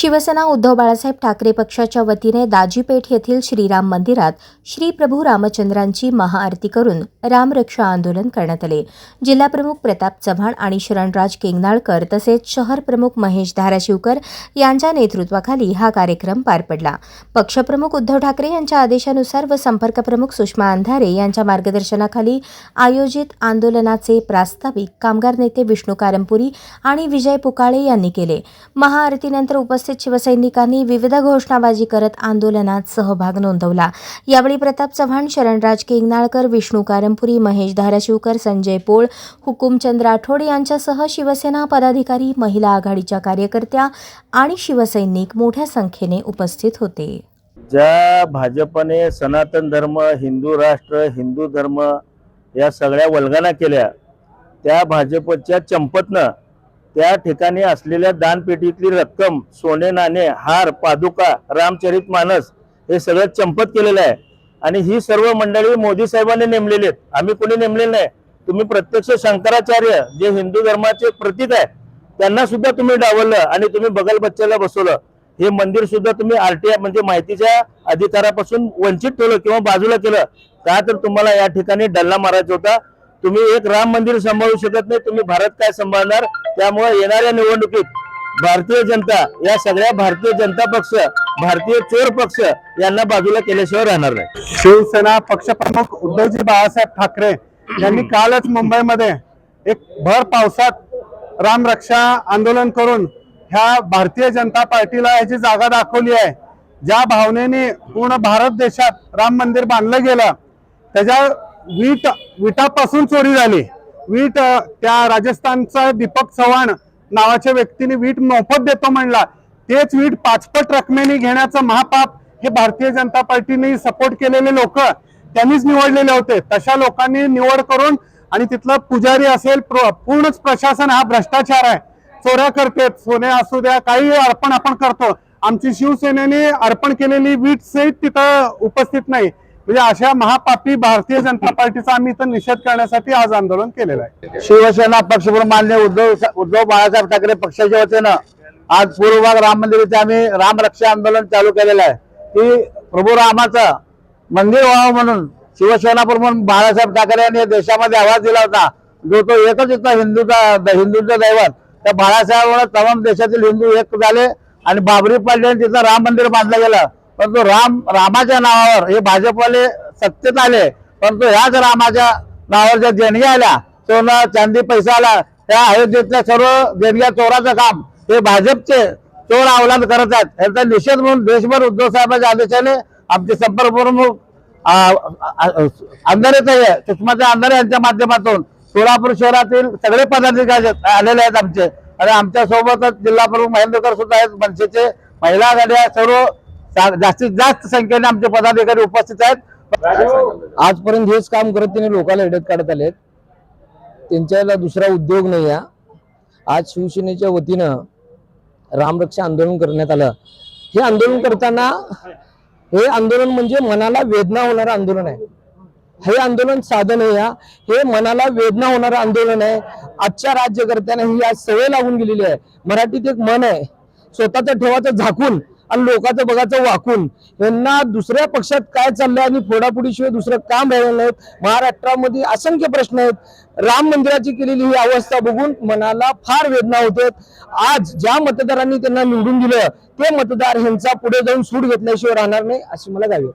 शिवसेना उद्धव बाळासाहेब ठाकरे पक्षाच्या वतीने दाजीपेठ येथील श्रीराम मंदिरात श्री प्रभू रामचंद्रांची महाआरती करून रामरक्षा आंदोलन करण्यात आले। जिल्हाप्रमुख प्रताप चव्हाण आणि शरणराज केंगनाळकर तसेच शहर प्रमुख महेश धाराशिवकर यांच्या नेतृत्वाखाली हा कार्यक्रम पार पडला। पक्षप्रमुख उद्धव ठाकरे यांच्या आदेशानुसार व संपर्क प्रमुख सुषमा अंधारे यांच्या मार्गदर्शनाखाली आयोजित आंदोलनाचे प्रास्ताविक कामगार नेते विष्णू कारंपुरी आणि विजय पुकाळे यांनी केले। महाआरतीनंतर उपस्थित शिवसैनिकांनी विविध घोषणाबाजी करत आंदोलनात सहभाग नोंदवला। यावेळी प्रताप चव्हाण, शरणराज केंगनाळकर, विष्णू कारंपुरी, महेश धाराशिवकर, संजय पोळ, हुकुमचंद राठोड यांच्यासह शिवसेना पदाधिकारी, महिला आघाडीच्या कार्यकर्त्या आणि शिवसैनिक मोठ्या संख्येने उपस्थित होते। ज्या भाजपने सनातन धर्म, हिंदू राष्ट्र, हिंदू धर्म या सगळ्या वल्गना केल्या, त्या भाजपच्या चंपतनं त्या ठिकाणी असलेल्या दानपेटीतली रक्कम, सोने नाणे, हार, पादुका, रामचरितमानस हे सगळं चंपत केलेलं आहे। आणि ही सर्व मंडळी मोदी साहेबांनी नेमलेली आहेत, आम्ही कोणी नेमलेलं नाही। तुम्ही प्रत्यक्ष शंकराचार्य जे हिंदू धर्माचे प्रतीक आहे त्यांना सुद्धा तुम्ही डावललं आणि तुम्ही बगल बच्चाला बसवलं। हे मंदिर सुद्धा तुम्ही आरटीआय म्हणजे माहितीच्या अधिकारापासून वंचित ठेवलं किंवा बाजूला केलं का तर तुम्हाला या ठिकाणी डल्ला मारायचा होता। तुम्ही एक राम मंदिर सांभाळू शकत नाही, तुम्ही भारत काय सांभाळणार? त्यामुळे येणाऱ्या निवडणुकीत भारतीय जनता या सगळ्या भारतीय जनता पक्ष, भारतीय चोर पक्ष यांना बाजूला केल्याशिवाय राहणार नाही। शिवसेना पक्षप्रमुख उद्धवजी बाळासाहेब ठाकरे यांनी कालच मुंबईमध्ये एक भर पावसात रामरक्षा आंदोलन करून ह्या भारतीय जनता पार्टीला याची जागा दाखवली आहे। ज्या भावनेने पूर्ण भारत देशात राम मंदिर बांधलं गेलं, त्याच्या विटापासून चोरी झाली। वीट त्या राजस्थानचा दीपक चव्हाण नावाच्या व्यक्तीने वीट मोफत देतो म्हणला, तेच वीट 5 पट रकमेने घेण्याचं महापाप हे भारतीय जनता पार्टीने सपोर्ट केलेले लोक त्यांनीच निवडलेले होते। तशा लोकांनी निवड करून आणि तिथलं पुजारी असेल, पूर्णच प्रशासन हा भ्रष्टाचार आहे, चोऱ्या करतात। सोने असू द्या, काही अर्पण आपण करतो, आमची शिवसेनेने अर्पण केलेली वीट सहित तिथं उपस्थित नाही। म्हणजे अशा महापापी भारतीय जनता पार्टीचा आम्ही इथं निषेध करण्यासाठी आज आंदोलन केलेलं आहे। शिवसेना पक्षप्रमुख मान्य उद्धव बाळासाहेब ठाकरे पक्षाच्या वतीनं आज पूर्व भाग राम मंदिर इथे आम्ही रामरक्षा आंदोलन चालू केलेलं आहे की प्रभू रामाचं मंदिर व्हावं म्हणून शिवसेना प्रमुख बाळासाहेब ठाकरे यांनी देशामध्ये आवाज दिला होता, जो तो एकच होता हिंदूंचा दैवत। त्या बाळासाहेबांमुळे तमाम देशातील हिंदू एक झाले आणि बाबरी पडले, तिथं राम मंदिर बांधलं गेलं। परंतु रामाच्या नावावर हे भाजपवाले सत्तेत आले, परंतु ह्याच रामाच्या नावावर ज्या देणग्या आल्या, सोनं चांदी पैसा आला, त्या अयोध्येतल्या सर्व देणग्या चोराचं काम हे भाजपचे चोर अवलाद करत आहेत। याचा निषेध म्हणून देशभर उद्धव साहेबांच्या आदेशाने आमचे संपर्क प्रमुख अंधारे सुषमाच्या अंधारे यांच्या माध्यमातून सोलापूर शहरातील सगळे पदाधिकारी आलेले आहेत आमचे, आणि आमच्या सोबतच जिल्हा प्रमुख महेंद्रकर सुद्धा आहेत, मनसेचे, महिला आघाड्या, सर्व जास्तीत जास्त संख्येने आमचे पदाधिकारी उपस्थित आहेत। आजपर्यंत हेच काम करत त्यांनी लोकांना हिडत काढत आलेत, त्यांच्याला दुसरा उद्योग नाही आहे। आज शिवसेनेच्या वतीनं रामरक्षा आंदोलन करण्यात आलं। हे आंदोलन करताना हे आंदोलन म्हणजे मनाला वेदना होणारं आंदोलन आहे। हे आंदोलन साधं नाही आहे, हे मनाला वेदना होणारं आंदोलन आहे। आजच्या राज्यकर्त्यांना ही आज सवय लागून गेलेली आहे। मराठीत एक म्हण आहे, स्वतःचं ठेवाचं झाकून आणि लोकांचं बघायचं वाकून। यांना दुसऱ्या पक्षात काय चाललंय आणि फोडाफोडीशिवाय दुसरं काम राहिलं नाहीत। महाराष्ट्रामध्ये असंख्य प्रश्न आहेत। राम मंदिराची केलेली ही अवस्था बघून मनाला फार वेदना होते। आज ज्या मतदारांनी त्यांना निवडून दिलं ते मतदार ह्यांचा पुढे जाऊन सूड घेतल्याशिवाय राहणार नाही अशी मला गावी